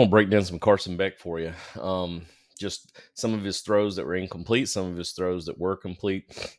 I'm gonna break down some Carson Beck for you. Just some of his throws that were incomplete, some of his throws that were complete.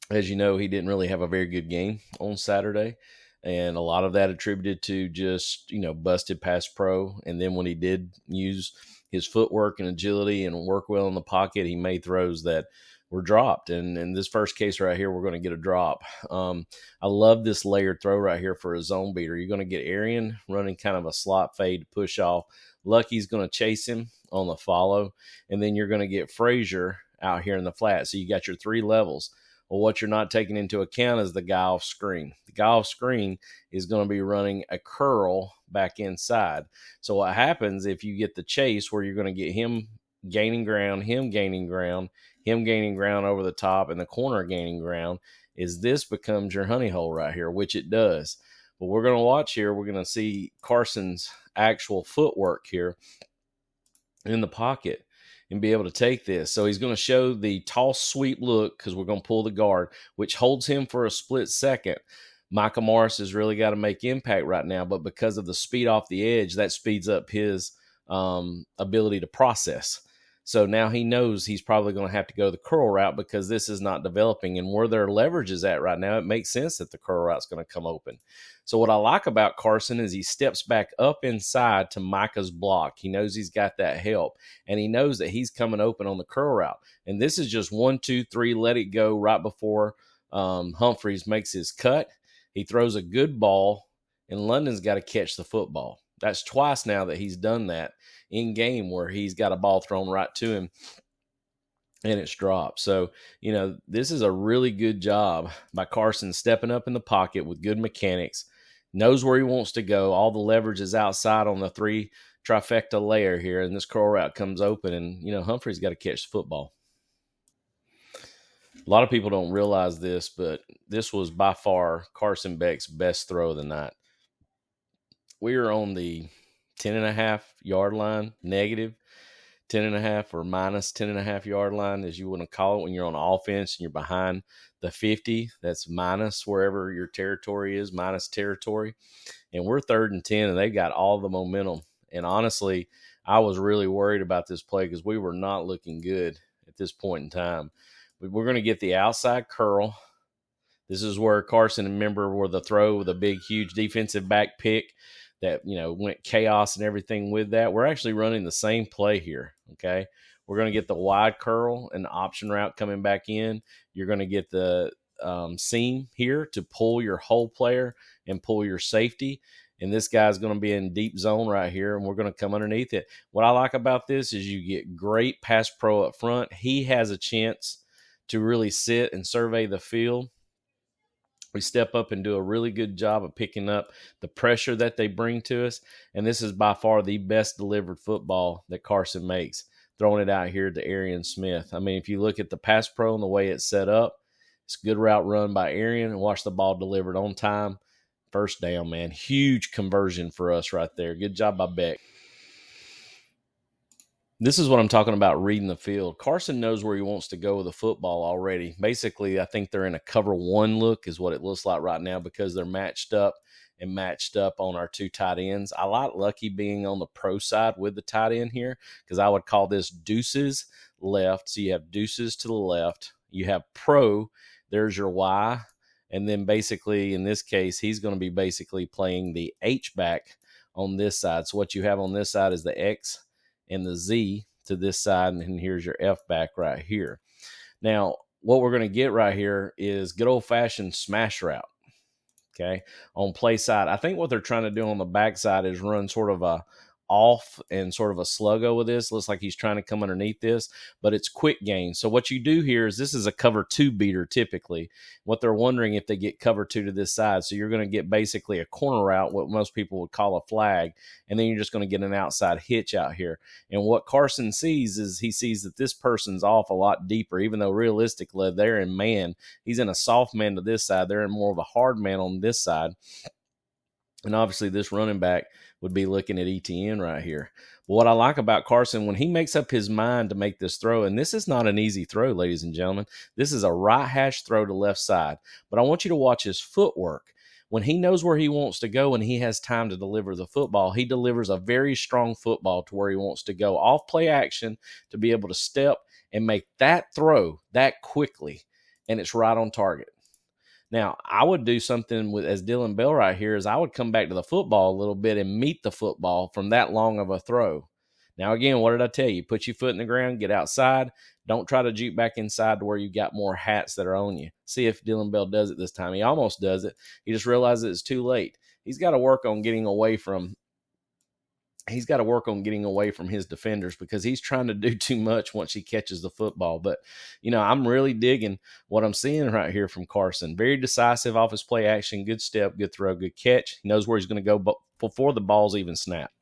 As you know, he didn't really have a very good game on Saturday, and a lot of that attributed to just, busted pass pro. And then when he did use his footwork and agility and work well in the pocket, he made throws that were dropped. And in this first case right here, we're going to get a drop. I love this layered throw right here for a zone beater. You're going to get Arian running kind of a slot fade to push off. Lucky's going to chase him on the follow, and then you're going to get Frazier out here in the flat. So you got your three levels. Well, what you're not taking into account is the guy off screen. The guy off screen is going to be running a curl back inside. So what happens if you get the chase where you're going to get him gaining ground, him gaining ground, him gaining ground over the top, and the corner gaining ground, is this becomes your honey hole right here, which it does. But we're going to watch here. We're going to see Carson's actual footwork here in the pocket and be able to take this. So he's going to show the toss sweep look because we're going to pull the guard, which holds him for a split second. Mykel Morris has really got to make impact right now, but because of the speed off the edge, that speeds up his ability to process. So now he knows he's probably going to have to go the curl route because this is not developing. And where their leverage is at right now, it makes sense that the curl route's going to come open. So what I like about Carson is he steps back up inside to Micah's block. He knows he's got that help, and he knows that he's coming open on the curl route. And this is just 1, 2, 3, let it go right before Humphreys makes his cut. He throws a good ball, and London's got to catch the football. That's twice now that he's done that in game where he's got a ball thrown right to him and it's dropped. So, this is a really good job by Carson stepping up in the pocket with good mechanics, knows where he wants to go. All the leverage is outside on the three trifecta layer here, and this curl route comes open, and, Humphrey's got to catch the football. A lot of people don't realize this, but this was by far Carson Beck's best throw of the night. We are on the 10.5 yard line, negative 10.5 or minus 10.5 yard line, as you want to call it, when you're on offense and you're behind the 50. That's minus wherever your territory is, minus territory. And we're 3rd and 10, and they've got all the momentum. And honestly, I was really worried about this play because we were not looking good at this point in time. But we're going to get the outside curl. This is where Carson, remember, where the throw with a big, huge defensive back pick that, went chaos and everything with that. We're actually running the same play here, okay? We're going to get the wide curl and the option route coming back in. You're going to get the seam here to pull your hole player and pull your safety. And this guy's going to be in deep zone right here, and we're going to come underneath it. What I like about this is you get great pass pro up front. He has a chance to really sit and survey the field. We step up and do a really good job of picking up the pressure that they bring to us. And this is by far the best delivered football that Carson makes, throwing it out here to Arian Smith. I mean, if you look at the pass pro and the way it's set up, it's a good route run by Arian, and watch the ball delivered on time. First down, man. Huge conversion for us right there. Good job by Beck. This is what I'm talking about, reading the field. Carson knows where he wants to go with the football already. Basically, I think they're in a cover one look is what it looks like right now because they're matched up on our two tight ends. I like Lucky being on the pro side with the tight end here because I would call this deuces left. So you have deuces to the left. You have pro. There's your Y. And then basically, in this case, he's going to be basically playing the H-back on this side. So what you have on this side is the X and the Z to this side, and here's your F back right here. Now, what we're going to get right here is good old-fashioned smash route, okay, on play side. I think what they're trying to do on the backside is run sort of a off and sort of a sluggo with this. Looks like he's trying to come underneath this, but it's quick gain. So what you do here is this is a cover 2 beater typically. What they're wondering if they get cover 2 to this side. So you're going to get basically a corner route, what most people would call a flag, and then you're just going to get an outside hitch out here. And what Carson sees is he sees that this person's off a lot deeper, even though realistically they're in man. He's in a soft man to this side. They're in more of a hard man on this side. And obviously this running back would be looking at Etienne right here. But what I like about Carson, when he makes up his mind to make this throw, and this is not an easy throw, ladies and gentlemen. This is a right hash throw to left side. But I want you to watch his footwork. when he knows where he wants to go and he has time to deliver the football, he delivers a very strong football to where he wants to go off play action to be able to step and make that throw that quickly, and it's right on target. Now, I would do something with, as Dylan Bell right here, is I would come back to the football a little bit and meet the football from that long of a throw. Now, again, what did I tell you? Put your foot in the ground, get outside. Don't try to juke back inside to where you got more hats that are on you. See if Dylan Bell does it this time. He almost does it. He just realizes it's too late. He's got to work on getting away from his defenders because he's trying to do too much once he catches the football. But, I'm really digging what I'm seeing right here from Carson. Very decisive off his play action, good step, good throw, good catch. He knows where he's going to go before the ball's even snapped.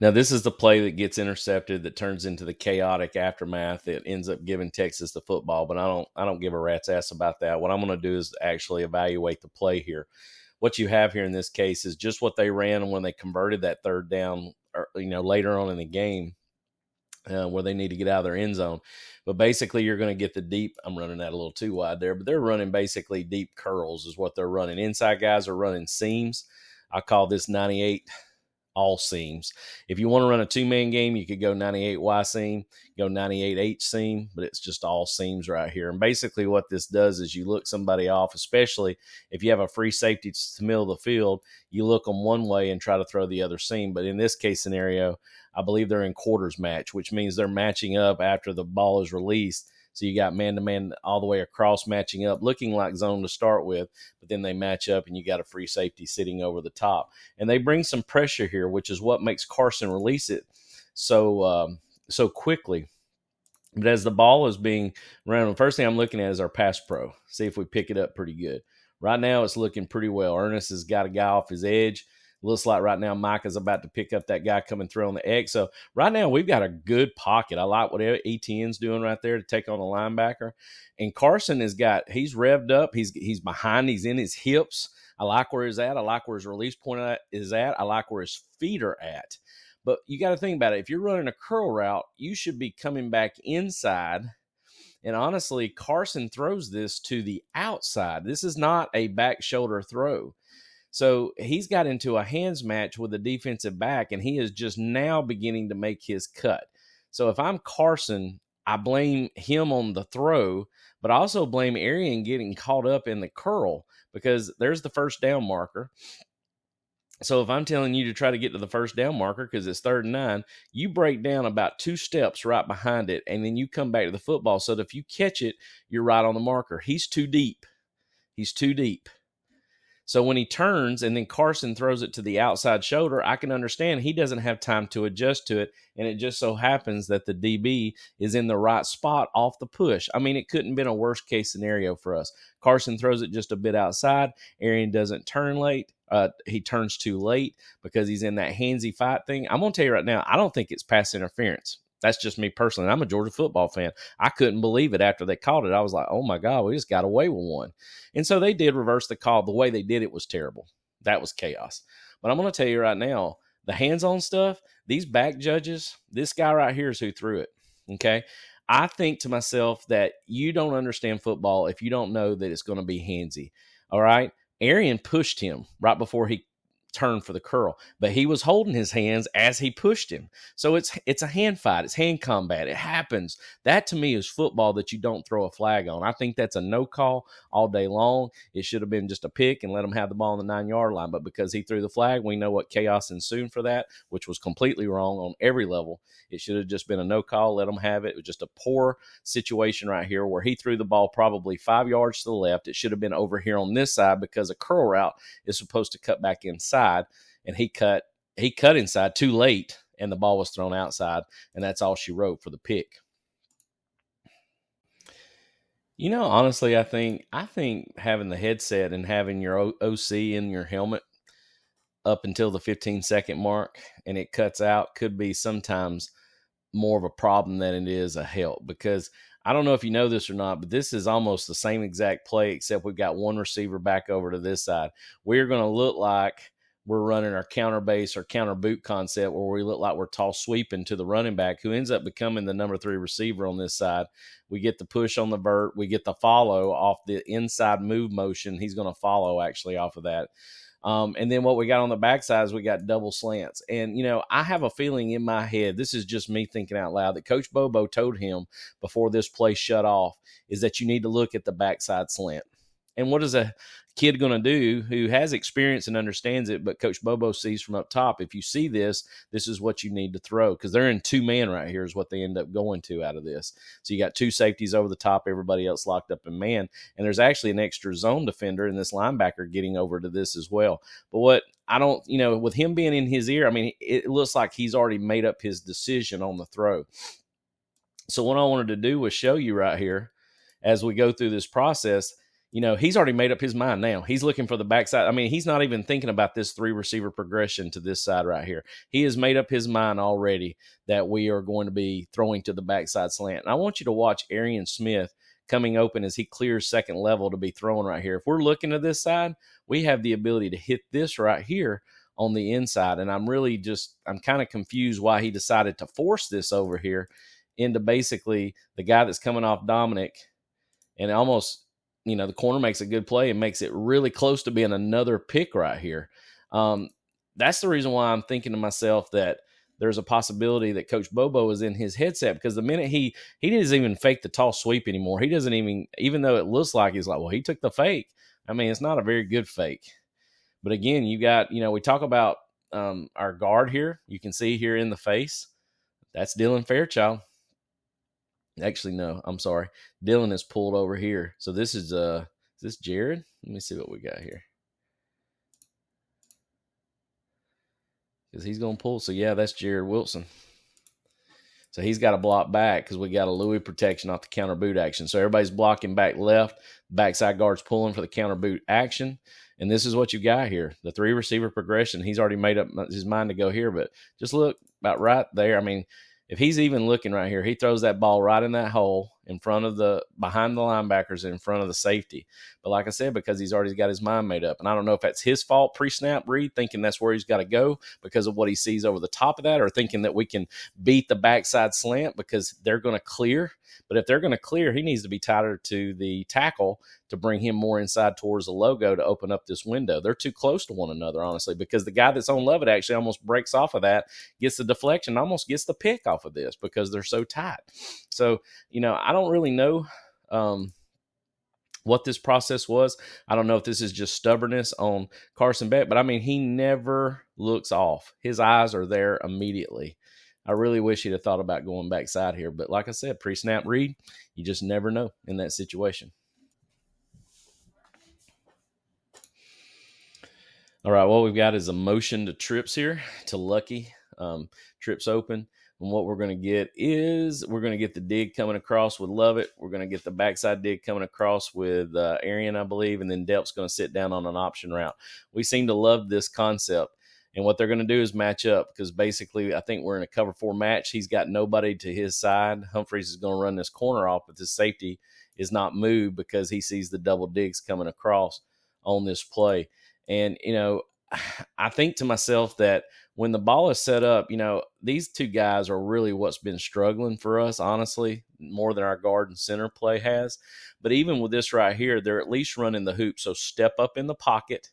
Now, this is the play that gets intercepted that turns into the chaotic aftermath that ends up giving Texas the football, but I don't give a rat's ass about that. What I'm going to do is actually evaluate the play here. What you have here in this case is just what they ran when they converted that third down, later on in the game where they need to get out of their end zone. But basically, you're going to get the deep. I'm running that a little too wide there, but they're running basically deep curls is what they're running. Inside guys are running seams. I call this 98 all seams. If you want to run a two-man game, you could go 98 Y seam, go 98 H seam, but it's just all seams right here. And basically what this does is you look somebody off, especially if you have a free safety to the middle of the field, you look them one way and try to throw the other seam. But in this case scenario, I believe they're in quarters match, which means they're matching up after the ball is released. So you got man-to-man all the way across matching up, looking like zone to start with, but then they match up and you got a free safety sitting over the top. And they bring some pressure here, which is what makes Carson release it so quickly. But as the ball is being run, the first thing I'm looking at is our pass pro. See if we pick it up pretty good. Right now it's looking pretty well. Ernest has got a guy off his edge. Looks like right now Mike is about to pick up that guy coming through on the X. So right now we've got a good pocket. I like what Etienne's doing right there to take on the linebacker. And Carson he's revved up. He's behind. He's in his hips. I like where he's at. I like where his release point is at. I like where his feet are at. But you got to think about it. If you're running a curl route, you should be coming back inside. And honestly, Carson throws this to the outside. This is not a back shoulder throw. So he's got into a hands match with the defensive back, and he is just now beginning to make his cut. So if I'm Carson, I blame him on the throw, but I also blame Arian getting caught up in the curl because there's the first down marker. So if I'm telling you to try to get to the first down marker because it's 3rd and 9, you break down about 2 steps right behind it, and then you come back to the football so that if you catch it, you're right on the marker. He's too deep. So when he turns and then Carson throws it to the outside shoulder, I can understand he doesn't have time to adjust to it, and it just so happens that the DB is in the right spot off the push. I mean, it couldn't have been a worst-case scenario for us. Carson throws it just a bit outside. Arian doesn't turn late. He turns too late because he's in that handsy fight thing. I'm going to tell you right now, I don't think it's pass interference. That's just me personally. I'm a Georgia football fan. I couldn't believe it after they called it. I was like, oh, my God, we just got away with one. And so they did reverse the call. The way they did it was terrible. That was chaos. But I'm going to tell you right now, the hands-on stuff, these back judges, this guy right here is who threw it, okay? I think to myself that you don't understand football if you don't know that it's going to be handsy, all right? Arian pushed him right before he turn for the curl, but he was holding his hands as he pushed him. So it's a hand fight. It's hand combat. It happens. That to me is football that you don't throw a flag on. I think that's a no call all day long. It should have been just a pick and let him have the ball on the 9-yard line. But because he threw the flag, we know what chaos ensued for that, which was completely wrong on every level. It should have just been a no call. Let him have it. It was just a poor situation right here where he threw the ball probably 5 yards to the left. It should have been over here on this side because a curl route is supposed to cut back inside. And he cut inside too late, and the ball was thrown outside, and that's all she wrote for the pick. Honestly, I think having the headset and having your OC in your helmet up until the 15-second mark and it cuts out could be sometimes more of a problem than it is a help, because I don't know if you know this or not, but this is almost the same exact play, except we've got one receiver back over to this side. We're going to look like we're running our counter base or counter boot concept where we look like we're toss sweeping to the running back who ends up becoming the number 3 receiver on this side. We get the push on the vert. We get the follow off the inside move motion. He's going to follow actually off of that. And then what we got on the backside is we got double slants. And, I have a feeling in my head, this is just me thinking out loud, that Coach Bobo told him before this play shut off is that you need to look at the backside slant. And what is a kid going to do who has experience and understands it, but Coach Bobo sees from up top, if you see this is what you need to throw, because they're in 2-man right here is what they end up going to out of this. So you got 2 safeties over the top, everybody else locked up in man, and there's actually an extra zone defender and this linebacker getting over to this as well. But what I don't, with him being in his ear, I mean, it looks like he's already made up his decision on the throw. So what I wanted to do was show you right here as we go through this process. He's already made up his mind now. He's looking for the backside. I mean, he's not even thinking about this 3 receiver progression to this side right here. He has made up his mind already that we are going to be throwing to the backside slant. And I want you to watch Arian Smith coming open as he clears second level to be throwing right here. If we're looking to this side, we have the ability to hit this right here on the inside. And I'm kind of confused why he decided to force this over here into basically the guy that's coming off Dominic, and almost – the corner makes a good play and makes it really close to being another pick right here. That's the reason why I'm thinking to myself that there's a possibility that Coach Bobo is in his headset, because the minute he doesn't even fake the toss sweep anymore. He doesn't even though it looks like he's like, well, he took the fake. I mean, it's not a very good fake. But again, you got, we talk about our guard here. You can see here in the face, that's Dylan Fairchild. Actually, no, I'm sorry. Dylan is pulled over here. So this is this Jared? Let me see what we got here. Because he's going to pull. So, yeah, that's Jared Wilson. So he's got to block back because we got a Louis protection off the counter boot action. So everybody's blocking back left. Backside guard's pulling for the counter boot action. And this is what you got here. The 3 receiver progression. He's already made up his mind to go here. But just look about right there. I mean, if he's even looking right here, he throws that ball right in that hole behind the linebackers in front of the safety. But like I said, because he's already got his mind made up. And I don't know if that's his fault pre-snap read, thinking that's where he's got to go because of what he sees over the top of that, or thinking that we can beat the backside slant because they're going to clear. But if they're going to clear, he needs to be tighter to the tackle to bring him more inside towards the logo to open up this window. They're too close to one another, honestly, because the guy that's on Lovett actually almost breaks off of that, gets the deflection, almost gets the pick off of this because they're so tight. So, I don't really know what this process was. I don't know if this is just stubbornness on Carson Beck, but I mean, he never looks off. His eyes are there immediately. I really wish he'd have thought about going backside here. But like I said, pre-snap read, you just never know in that situation. All right, what we've got is a motion to trips here to Lucky. Trips open. And what we're going to get is we're going to get the dig coming across with Lovett. We're going to get the backside dig coming across with Arian, I believe, and then Delp's going to sit down on an option route. We seem to love this concept. And what they're going to do is match up because basically I think we're in a cover 4 match. He's got nobody to his side. Humphreys is going to run this corner off, but this safety is not moved because he sees the double digs coming across on this play. And, I think to myself that when the ball is set up, these 2 guys are really what's been struggling for us, honestly, more than our guard and center play has. But even with this right here, they're at least running the hoop. So step up in the pocket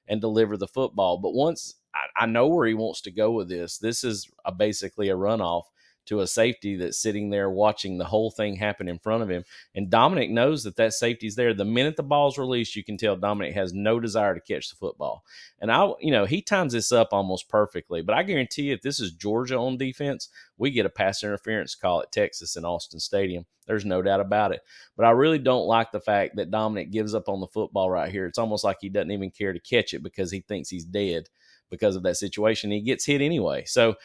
and deliver the football. But once I know where he wants to go with this. This is basically a runoff to a safety that's sitting there watching the whole thing happen in front of him. And Dominic knows that safety's there. The minute the ball's released, you can tell Dominic has no desire to catch the football. And he times this up almost perfectly. But I guarantee you, if this is Georgia on defense, we get a pass interference call at Texas in Austin Stadium. There's no doubt about it. But I really don't like the fact that Dominic gives up on the football right here. It's almost like he doesn't even care to catch it because he thinks he's dead because of that situation. He gets hit anyway. So,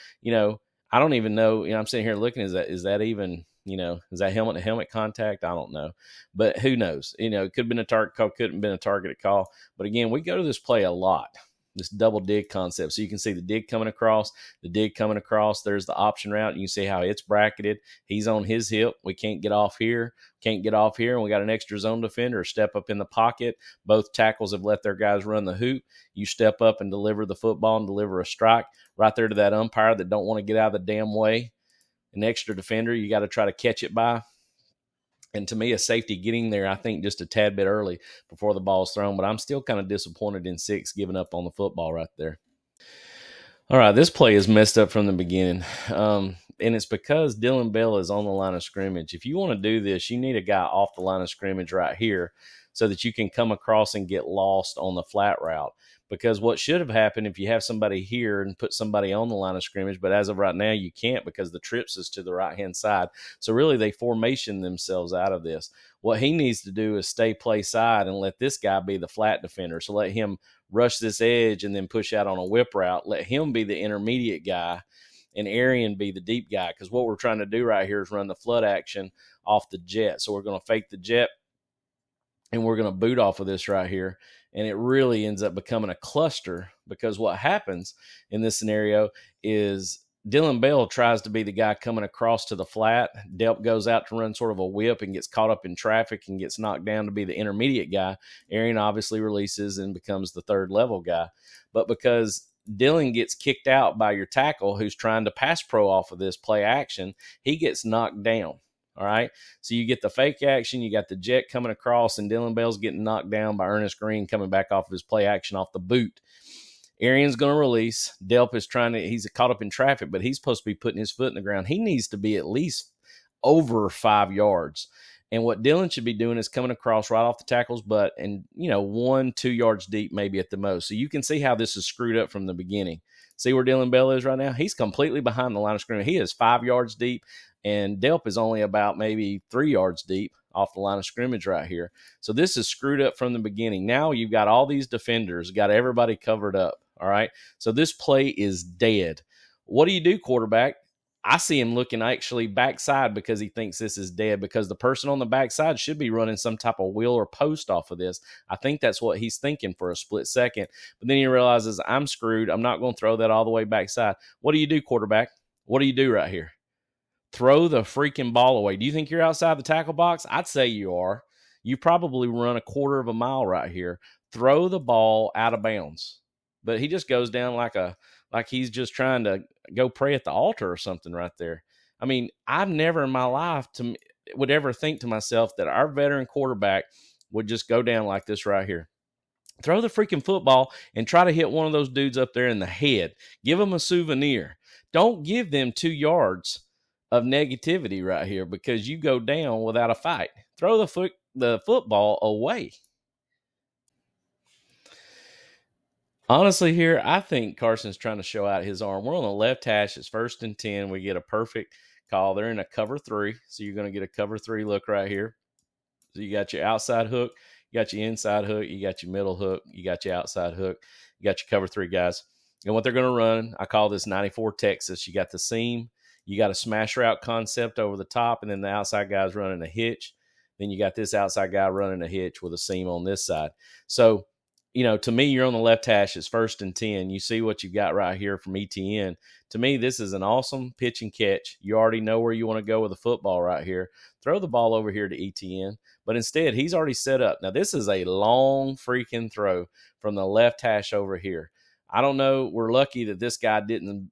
I don't even know, I'm sitting here looking, is that even, is that helmet to helmet contact? I don't know, but who knows? It could have been a target call, couldn't have been a targeted call. But again, we go to this play a lot. this double dig concept. So you can see the dig coming across, there's the option route. You can see how it's bracketed. He's on his hip. We can't get off here, and we got an extra zone defender. Step up in the pocket. Both tackles have let their guys run the hoop. You step up and deliver the football and deliver a strike right there to that umpire that don't want to get out of the damn way. An extra defender, you got to try to catch it by. And to me, a safety getting there, I think, just a tad bit early before the ball is thrown. But I'm still kind of disappointed in 6 giving up on the football right there. All right, this play is messed up from the beginning. And it's because Dillon Bell is on the line of scrimmage. If you want to do this, you need a guy off the line of scrimmage right here so that you can come across and get lost on the flat route. Because what should have happened if you have somebody here and put somebody on the line of scrimmage, but as of right now, you can't because the trips is to the right-hand side. So really, they formation themselves out of this. What he needs to do is stay play side and let this guy be the flat defender. So let him rush this edge and then push out on a whip route. Let him be the intermediate guy and Arian be the deep guy. Because what we're trying to do right here is run the flood action off the jet. So we're going to fake the jet and we're going to boot off of this right here. And it really ends up becoming a cluster because what happens in this scenario is Dillon Bell tries to be the guy coming across to the flat. Delp goes out to run sort of a whip and gets caught up in traffic and gets knocked down to be the intermediate guy. Arian obviously releases and becomes the third level guy. But because Dillon gets kicked out by your tackle who's trying to pass pro off of this play action, he gets knocked down. All right. So you get the fake action, you got the jet coming across, and Dillon Bell's getting knocked down by Ernest Green coming back off of his play action off the boot. Arian's going to release. Delp is he's caught up in traffic, but he's supposed to be putting his foot in the ground. He needs to be at least over 5 yards. And what Dillon should be doing is coming across right off the tackle's butt and, 1-2 yards deep maybe at the most. So you can see how this is screwed up from the beginning. See where Dillon Bell is right now? He's completely behind the line of scrimmage. He is 5 yards deep, and Delp is only about maybe 3 yards deep off the line of scrimmage right here. So this is screwed up from the beginning. Now you've got all these defenders, got everybody covered up, all right? So this play is dead. What do you do, quarterback? I see him looking actually backside because he thinks this is dead because the person on the backside should be running some type of wheel or post off of this. I think that's what he's thinking for a split second. But then he realizes, I'm screwed. I'm not going to throw that all the way backside. What do you do, quarterback? What do you do right here? Throw the freaking ball away. Do you think you're outside the tackle box? I'd say you are. You probably run a quarter of a mile right here. Throw the ball out of bounds. But he just goes down like he's just trying to go pray at the altar or something right there. I mean, I've never in my life would ever think to myself that our veteran quarterback would just go down like this right here. Throw the freaking football and try to hit one of those dudes up there in the head. Give them a souvenir. Don't give them 2 yards of negativity right here because you go down without a fight. Throw the football away. Honestly, here, I think Carson's trying to show out his arm. We're on the left hash. It's 1st and 10. We get a perfect call. They're in a cover 3, so you're going to get a cover 3 look right here. So you got your outside hook, you got your inside hook, you got your middle hook, you got your outside hook, you got your cover 3 guys. And what they're going to run, I call this 94 Texas. You got the seam, you got a smash route concept over the top, and then the outside guy's running a hitch. Then you got this outside guy running a hitch with a seam on this side. So, to me, you're on the left hash. It's 1st and 10. You see what you got right here from Etienne. To me, this is an awesome pitch and catch. You already know where you want to go with the football right here. Throw the ball over here to Etienne. But instead, he's already set up. Now, this is a long freaking throw from the left hash over here. I don't know. We're lucky that this guy didn't,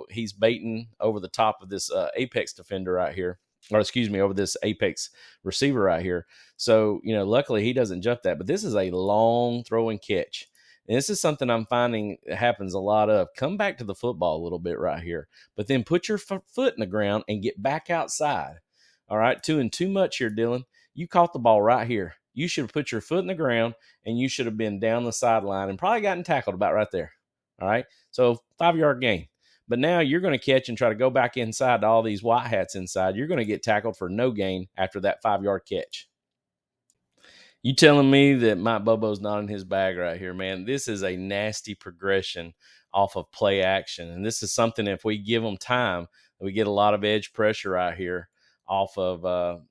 he's baiting over the top of this apex defender right here. Or over this apex receiver right here. So, luckily he doesn't jump that. But this is a long throw and catch. And this is something I'm finding happens a lot of. Come back to the football a little bit right here. But then put your foot in the ground and get back outside. All right, doing too much here, Dillon. You caught the ball right here. You should have put your foot in the ground, and you should have been down the sideline and probably gotten tackled about right there. All right, so 5-yard gain. But now you're going to catch and try to go back inside to all these white hats inside. You're going to get tackled for no gain after that 5-yard catch. You telling me that Mike Bobo's not in his bag right here, man? This is a nasty progression off of play action. And this is something, if we give them time, we get a lot of edge pressure right here off of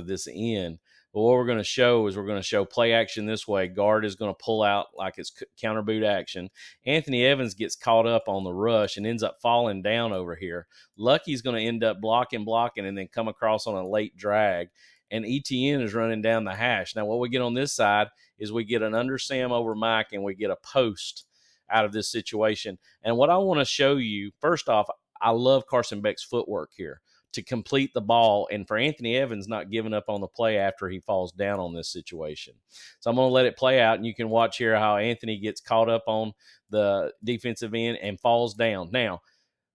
this end. But what we're going to show is we're going to show play action this way. Guard is going to pull out like it's counter boot action. Anthony Evans gets caught up on the rush and ends up falling down over here. Lucky's going to end up blocking, and then come across on a late drag. And Etienne is running down the hash. Now, what we get on this side is we get an under Sam over Mike, and we get a post out of this situation. And what I want to show you, first off, I love Carson Beck's footwork here to complete the ball, and for Anthony Evans not giving up on the play after he falls down on this situation. So I'm going to let it play out, and you can watch here how Anthony gets caught up on the defensive end and falls down. Now,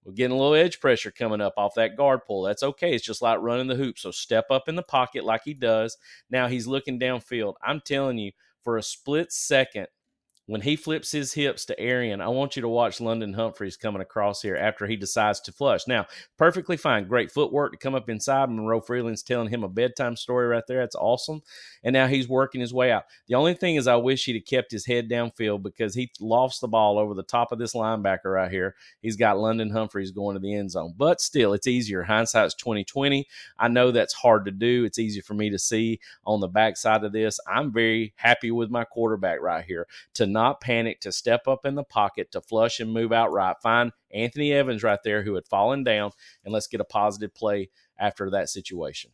we're getting a little edge pressure coming up off that guard pull. That's okay. It's just like running the hoop. So step up in the pocket like he does. Now he's looking downfield. I'm telling you, for a split second, when he flips his hips to Arian, I want you to watch London Humphreys coming across here after he decides to flush. Now, perfectly fine. Great footwork to come up inside. Monroe Freeland's telling him a bedtime story right there. That's awesome. And now he's working his way out. The only thing is I wish he'd have kept his head downfield because he lofts the ball over the top of this linebacker right here. He's got London Humphreys going to the end zone. But still, it's easier. Hindsight's 20/20. I know that's hard to do. It's easy for me to see on the backside of this. I'm very happy with my quarterback right here to not panic, to step up in the pocket, to flush and move out right. Find Anthony Evans right there who had fallen down, and let's get a positive play after that situation.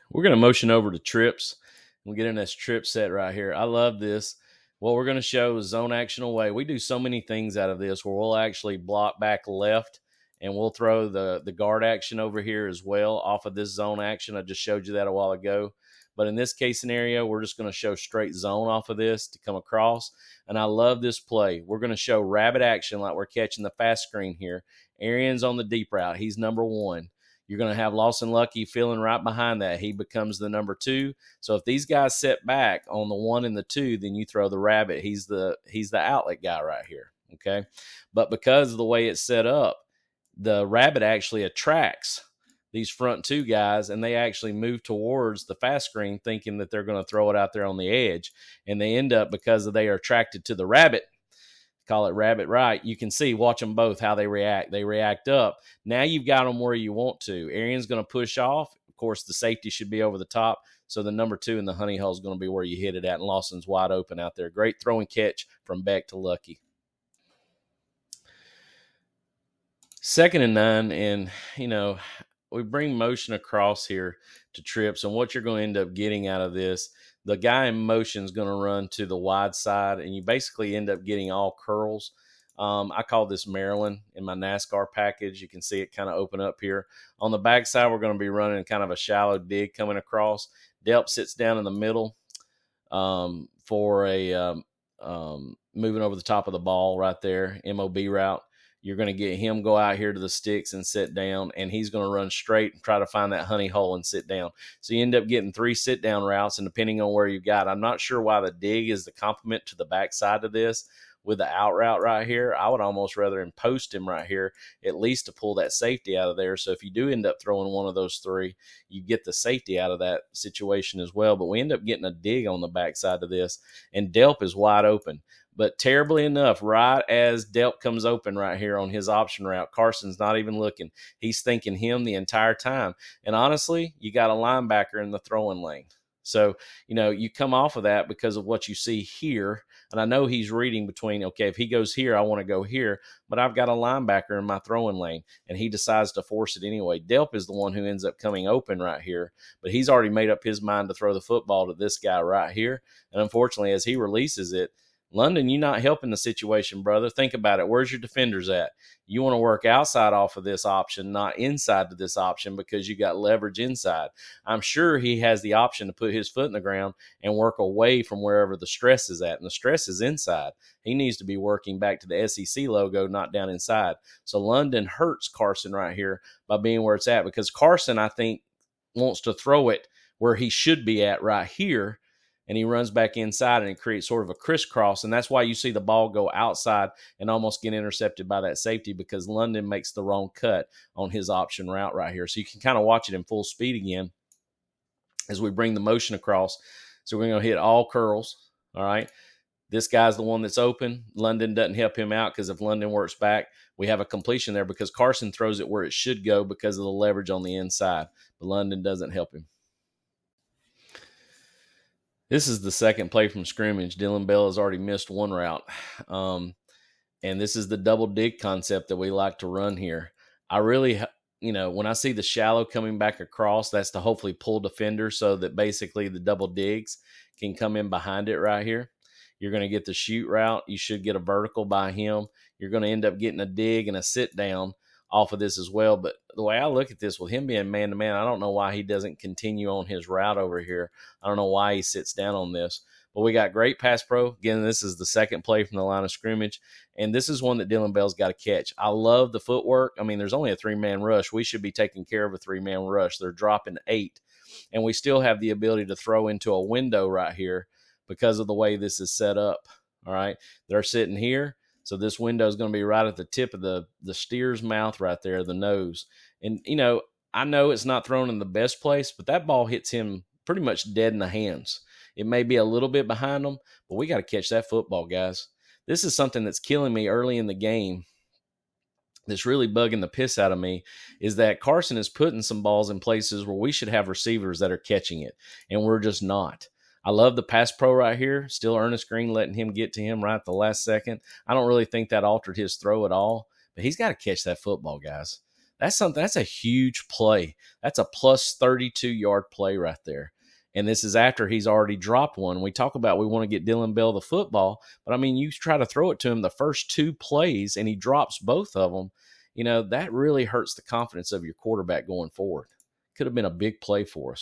We're going to motion over to trips. We'll get in this trip set right here. I love this. What we're going to show is zone action away. We do so many things out of this where we'll actually block back left, and we'll throw the guard action over here as well off of this zone action. I just showed you that a while ago. But in this case scenario, we're just going to show straight zone off of this to come across. And I love this play. We're going to show rabbit action like we're catching the fast screen here. Arian's on the deep route. He's number 1. You're going to have Lawson Lucky filling right behind that. He becomes the number 2. So if these guys set back on the 1 and the 2, then you throw the rabbit. He's the outlet guy right here. Okay. But because of the way it's set up, the rabbit actually attracts these front 2 guys, and they actually move towards the fast screen thinking that they're going to throw it out there on the edge. And they end up, because they are attracted to the rabbit, call it rabbit right, you can see, watch them both, how they react. They react up. Now you've got them where you want to. Arian's going to push off. Of course, the safety should be over the top. So the number 2 in the honey hole is going to be where you hit it at, and Lawson's wide open out there. Great throw and catch from Beck to Lucky. 2nd and 9, and, we bring motion across here to trips, and what you're going to end up getting out of this, the guy in motion is going to run to the wide side, and you basically end up getting all curls. I call this Maryland in my NASCAR package. You can see it kind of open up here. On the backside, we're going to be running kind of a shallow dig coming across. Delp sits down in the middle for a moving over the top of the ball right there, MOB route. You're going to get him go out here to the sticks and sit down, and he's going to run straight and try to find that honey hole and sit down. So you end up getting 3 sit-down routes, and depending on where you got, I'm not sure why the dig is the complement to the backside of this with the out route right here. I would almost rather him post him right here, at least to pull that safety out of there. So if you do end up throwing one of those 3, you get the safety out of that situation as well. But we end up getting a dig on the backside of this, and Delp is wide open. But terribly enough, right as Delp comes open right here on his option route, Carson's not even looking. He's thinking him the entire time. And honestly, you got a linebacker in the throwing lane. So, you come off of that because of what you see here. And I know he's reading between, okay, if he goes here, I want to go here. But I've got a linebacker in my throwing lane, and he decides to force it anyway. Delp is the one who ends up coming open right here. But he's already made up his mind to throw the football to this guy right here. And unfortunately, as he releases it, London, you're not helping the situation, brother. Think about it. Where's your defenders at? You want to work outside off of this option, not inside to this option, because you got leverage inside. I'm sure he has the option to put his foot in the ground and work away from wherever the stress is at, and the stress is inside. He needs to be working back to the SEC logo, not down inside. So London hurts Carson right here by being where it's at, because Carson, I think, wants to throw it where he should be at right here, and he runs back inside, and it creates sort of a crisscross, and that's why you see the ball go outside and almost get intercepted by that safety, because London makes the wrong cut on his option route right here. So you can kind of watch it in full speed again as we bring the motion across. So we're going to hit all curls, all right? this guy's the one that's open. London doesn't help him out because if London works back, we have a completion there because Carson throws it where it should go because of the leverage on the inside. But London doesn't help him. This is the second play from scrimmage. Dylan Bell has already missed one route. And this is the double dig concept that we like to run here. I really, when I see the shallow coming back across, that's to hopefully pull defender so that basically the double digs can come in behind it right here. You're going to get the shoot route. You should get a vertical by him. You're going to end up getting a dig and a sit down off of this as well. But the way I look at this, with him being man-to-man, I don't know why he doesn't continue on his route over here. I don't know why he sits down on this. But we got great pass pro. Again, this is the second play from the line of scrimmage, and this is one that Dylan Bell's got to catch. I love the footwork. I mean, there's only a three-man rush. We should be taking care of a three-man rush. They're dropping 8, and we still have the ability to throw into a window right here because of the way this is set up. All right, they're sitting here. So this window is going to be right at the tip of the steer's mouth right there, the nose. And, I know it's not thrown in the best place, but that ball hits him pretty much dead in the hands. It may be a little bit behind him, but we got to catch that football, guys. This is something that's killing me early in the game that's really bugging the piss out of me is that Carson is putting some balls in places where we should have receivers that are catching it, and we're just not. I love the pass pro right here. Still Ernest Green letting him get to him right at the last second. I don't really think that altered his throw at all, but he's got to catch that football, guys. That's a huge play. That's a plus 32-yard play right there. And this is after he's already dropped one. We talk about we want to get Dylan Bell the football, but I mean, you try to throw it to him the first 2 plays and he drops both of them. That really hurts the confidence of your quarterback going forward. Could have been a big play for us.